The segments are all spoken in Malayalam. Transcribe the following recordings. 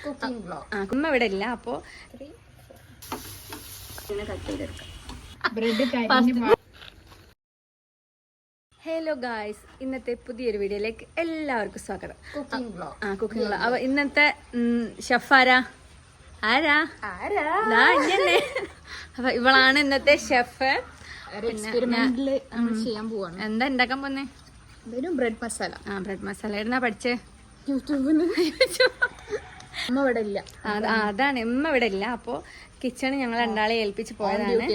അമ്മ ഇവിടെ ഇല്ല, അപ്പോ കട്ട് ചെയ്തെടുക്കാം. ഹലോ ഗായ്സ്, ഇന്നത്തെ പുതിയൊരു വീഡിയോയിലേക്ക് എല്ലാവർക്കും സ്വാഗതം. Cooking vlog. അപ്പൊ ഇന്നത്തെ ഷെഫ് ആരാ? അപ്പൊ ഇവളാണ് ഇന്നത്തെ ഷെഫ്. ചെയ്യാൻ പോവാണ്. എന്താ ഉണ്ടാക്കാൻ പോന്നേ? ബ്രെഡ് മസാല. ബ്രെഡ് മസാല എവിടുന്നാ പഠിച്ചേ? യൂട്യൂബിന്. അമ്മ ഇവിടെ ഇല്ല. അതാണ്, ഉമ്മ ഇവിടെ ഇല്ല. അപ്പോ കിച്ചണ് ഞങ്ങൾ രണ്ടാളെ ഏൽപ്പിച്ച് പോയതാണ്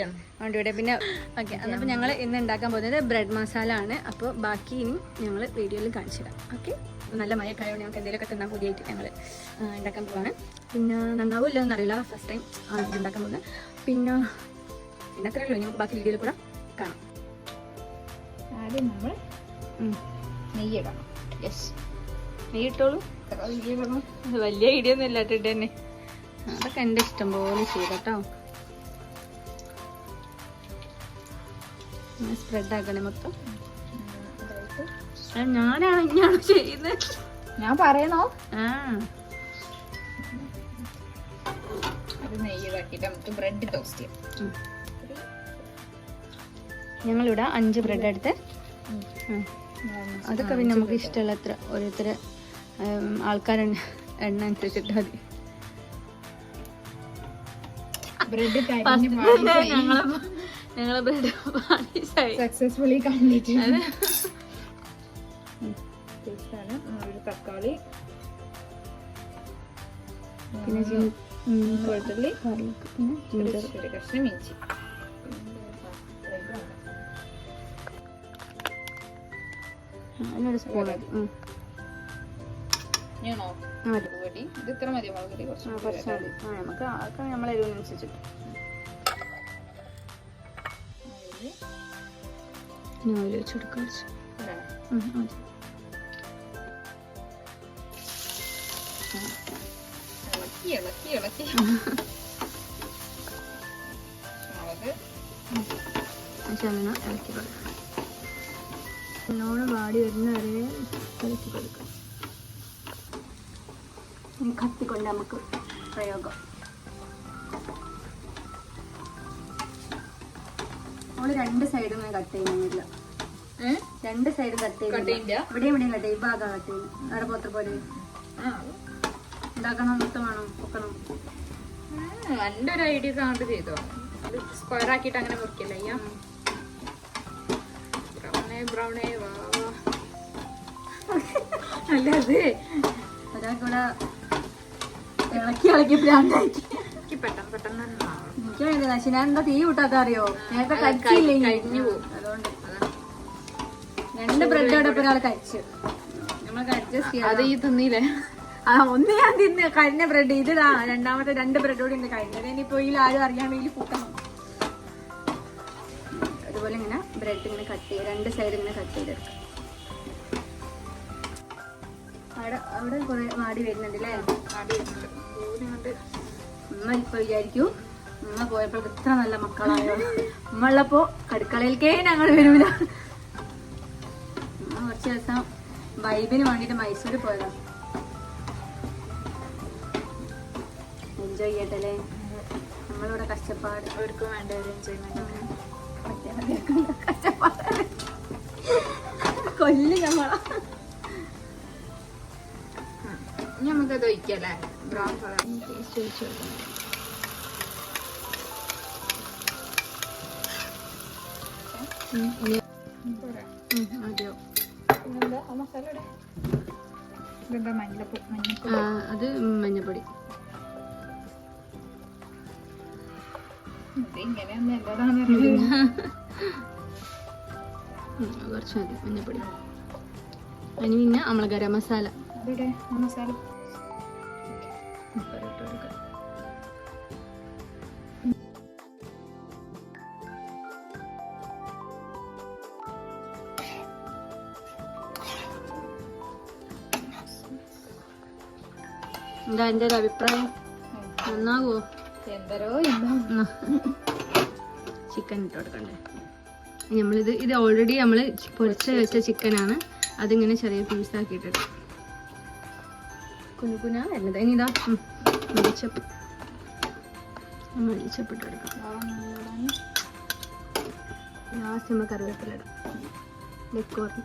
വണ്ടിയുടെ. പിന്നെ ഓക്കെ, എന്നപ്പോൾ ഞങ്ങൾ ഇന്ന് ഉണ്ടാക്കാൻ പോകുന്നത് ബ്രെഡ് മസാല ആണ്. അപ്പോൾ ബാക്കി ഇനി ഞങ്ങൾ വീഡിയോയിൽ കാണിച്ചു തരാം. ഓക്കെ, നല്ല മഴക്കായതുകൊണ്ട് ഞങ്ങൾക്ക് എന്തെങ്കിലുമൊക്കെ തിന്നാൻ പുതിയായിട്ട് ഞങ്ങൾ ഉണ്ടാക്കാൻ പോവാണ്. പിന്നെ നന്നാവില്ല എന്നറിയില്ല, ഫസ്റ്റ് ടൈം ആണ് ഉണ്ടാക്കാൻ പോകുന്നത്. പിന്നെ അത്രയേ ഉള്ളൂ, ഞങ്ങൾക്ക് ബാക്കി വീഡിയോയിൽ കൂടെ കാണാം. ആദ്യം നമ്മൾ നെയ്യിടാം. യെസ്, നെയ്യിട്ടോളൂ. വലിയ വീഡിയോ ഒന്നും ഇല്ലാട്ട് തന്നെ, അതൊക്കെ എൻ്റെ ഇഷ്ടം പോലെ ചെയ്തോ. സ്പ്രെഡ് ആക്കണേ മൊത്തം. ഞാനാണ് ചെയ്യുന്നത്. ഞാൻ പറയണോ? അത് നെയ്യ് ഇതാക്കിയിട്ട് നമുക്ക് ബ്രെഡ് ടോസ്റ്റ് ചെയ്യാം. ഞങ്ങളിവിടെ 5 ബ്രെഡ് എടുത്ത്, അതൊക്കെ പിന്നെ നമുക്ക് ഇഷ്ടമുള്ള എത്ര ഓരോരുത്തർ ആൾക്കാരുടെ എണ്ണ അനുസരിച്ചിട്ട് മതി. ഞങ്ങളെ ബ്രെഡ് സക്സസ്ഫുള്ളി കംപ്ലീറ്റ്. തക്കാളി, പിന്നെ വെളുത്തുള്ളി, പിന്നെ കഷ്ണം ഇഞ്ചി. അതിനൊരു സ്പൂൺ മതി. ഇത് ഇത്ര മതി. മുളക് പൊടി കുറച്ച് മതി. നമുക്ക് അതൊക്കെ നമ്മളെ എരിവിനനുസരിച്ചിട്ട്. ഓയിൽ വെച്ച് കൊടുക്കാം. ഇളക്കി ഇളക്കി കൊടുക്കാം. നല്ലോണം വാടി വരുന്ന വരെ ഇളക്കി കൊടുക്കാം. കത്തിക്കൊണ്ട് നമുക്ക് പ്രയോഗം. നമ്മള് 2 സൈഡും ഇങ്ങനെ കട്ട് ചെയ്യുന്നില്ല. 2 സൈഡും കട്ട് ചെയ്യുന്നില്ല. ഇവിടെയും കട്ട് ചെയ്യും. ഈ ഭാഗം കട്ട് ചെയ്യുന്നു. അവിടെ പോത്ത പോലെ ഉണ്ടാക്കണം. മൊത്തമാണോ പൊക്കണം? എൻ്റെ ഒരു ഐഡിയ കാണാണ്ട് ചെയ്തോ. അത് സ്ക്വയർ ആക്കിയിട്ട് അങ്ങനെ മുറിക്കില്ല. ബ്രൗണേ വാ അല്ലേ, ഒരാൾക്കൂടെ ഇളക്കി പ്രാന്താക്കി. പെട്ടെന്ന് എനിക്ക് ഞാൻ എന്താ തീ വിട്ടാത്ത അറിയോ? നേരത്തെ കരിഞ്ഞു പോകും. അതുകൊണ്ട് 2 ബ്രെഡ് അവിടെ ഒരാൾ കരിച്ചു. നമ്മളൊക്കെ അഡ്ജസ്റ്റ് ചെയ്യാം. അത് ഈ തിന്നില്ലേ? ഒന്ന് ഞാൻ തിന്ന് കരിഞ്ഞ ബ്രെഡ്. ഇതാ രണ്ടാമത്തെ 2 ബ്രെഡ് കൂടി ഉണ്ട് കഴിഞ്ഞത്. ഇനിയിപ്പോ ഇതിൽ ആരും അറിയാൻ വേണ്ടി കൂട്ടണം. അതുപോലെ ഇങ്ങനെ ബ്രെഡ് ഇങ്ങനെ കട്ട് ചെയ്ത് 2 സൈഡ് ഇങ്ങനെ കട്ട് ചെയ്തെടുക്കാം. അവിടെ കുറെ വാടി വരുന്നുണ്ട് അല്ലേ? ഉമ്മ ഇപ്പൊ വിചാരിക്കൂ, ഉമ്മ പോയപ്പോൾ ഇത്ര നല്ല മക്കളായോ. ഉമ്മ ഉള്ളപ്പോ അടുക്കളയിലേക്കേ ഞങ്ങൾ വരൂല. ഉമ്മ കുറച്ച് ദിവസം വൈബിന് വേണ്ടിട്ട് മൈസൂർ പോയതാ. എൻജോയ് ചെയ്യട്ടല്ലേ. നമ്മളിവിടെ കഷ്ടപ്പാട്. അവർക്കും വേണ്ട ഒരു എൻജോയ്മെന്റ്. കഷ്ടപ്പാട് കൊല്ലും നമ്മളാ. നമുക്കത് ഒഴിക്കല്ലേ? ബ്രൗൺ കളർ ടേസ്റ്റ് ഒഴിച്ചു മതിയോ? പിന്നെന്താ മസാലയുടെ? ഇതെന്താ മഞ്ഞപ്പൊടി? അത് മഞ്ഞപ്പൊടി. ഇങ്ങനെയൊന്നും എന്താണെന്ന് കുറച്ച് മതി മഞ്ഞപ്പൊടി. അതിന് പിന്നെ നമ്മളെ ഗരം മസാല. മസാല എന്താ എൻ്റെ ഒരു അഭിപ്രായം? നന്നാവോ? എന്തരോ ചിക്കൻ ഇട്ട് കൊടുക്കണ്ടേ? ഇത് ഓൾറെഡി നമ്മൾ പൊരിച്ച് വെച്ച ചിക്കനാണ്. അതിങ്ങനെ ചെറിയ പീസാക്കിയിട്ടിട്ട് കുനുകുന വരുന്നത്. ഇനി ഇതാ മല്ലിച്ചപ്പ് ഇട്ട് എടുക്കാം. ലാസ്റ്റ് നമ്മൾ കറിവേപ്പില ഇടാം. ഡെക്കോറിന്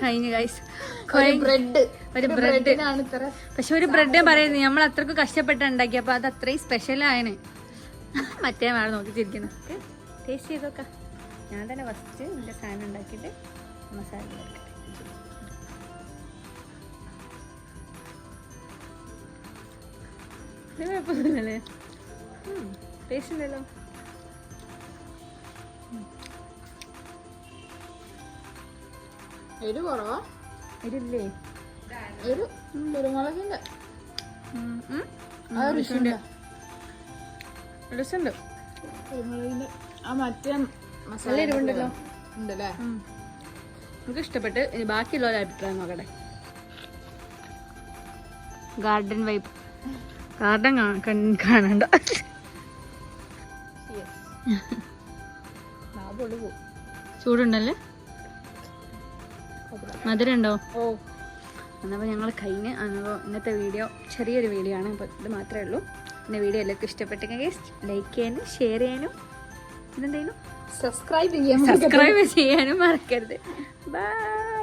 കഴിഞ്ഞു ഗൈസ്. ഒരു ബ്രെഡ് പക്ഷെ ഒരു ബ്രെഡ് പറയുന്നത് നമ്മൾ അത്രക്ക് കഷ്ടപ്പെട്ട് ഉണ്ടാക്കി. അപ്പൊ അത് അത്രയും സ്പെഷ്യലാണ്. മറ്റേ വേണം നോക്കിച്ചിരിക്കുന്നത്. ടേസ്റ്റ് ചെയ്തോക്കാം. ഞാൻ തന്നെ ഫസ്റ്റ് എൻ്റെ സാധനം ഉണ്ടാക്കിയിട്ട് മസാല കുഴപ്പമൊന്നുമില്ലല്ലേ? ടേസ്റ്റ് ഉണ്ടല്ലോ. എരു കുറവാ? എരില്ലേ? ഒരു കുരുമുളകിന്റെ കുരുമുളകിന്റെ ആ മറ്റേ മസാല എരിവുണ്ടല്ലോ. ഉണ്ടല്ലേ? നമുക്ക് ഇഷ്ടപ്പെട്ട്. ഇനി ബാക്കിയുള്ളവരെ അഭിപ്രായം നോക്കട്ടെ. Garden vibe. ഗാർഡൻ കാണണ്ട. ചൂടുണ്ടല്ലേ? മധുരം ഉണ്ടോ? ഓ, എന്നപ്പോൾ ഞങ്ങൾ കഴിഞ്ഞ്. അപ്പോൾ ഇന്നത്തെ വീഡിയോ ചെറിയൊരു വീഡിയോ ആണ്. അപ്പോൾ ഇത് മാത്രമേ ഉള്ളൂ. പിന്നെ വീഡിയോ എല്ലാവർക്കും ഇഷ്ടപ്പെട്ടെങ്കിൽ ലൈക്ക് ചെയ്യാനും ഷെയർ ചെയ്യാനും പിന്നെന്തെങ്കിലും സബ്സ്ക്രൈബ് ചെയ്യാനും മറക്കരുത്. ബൈ.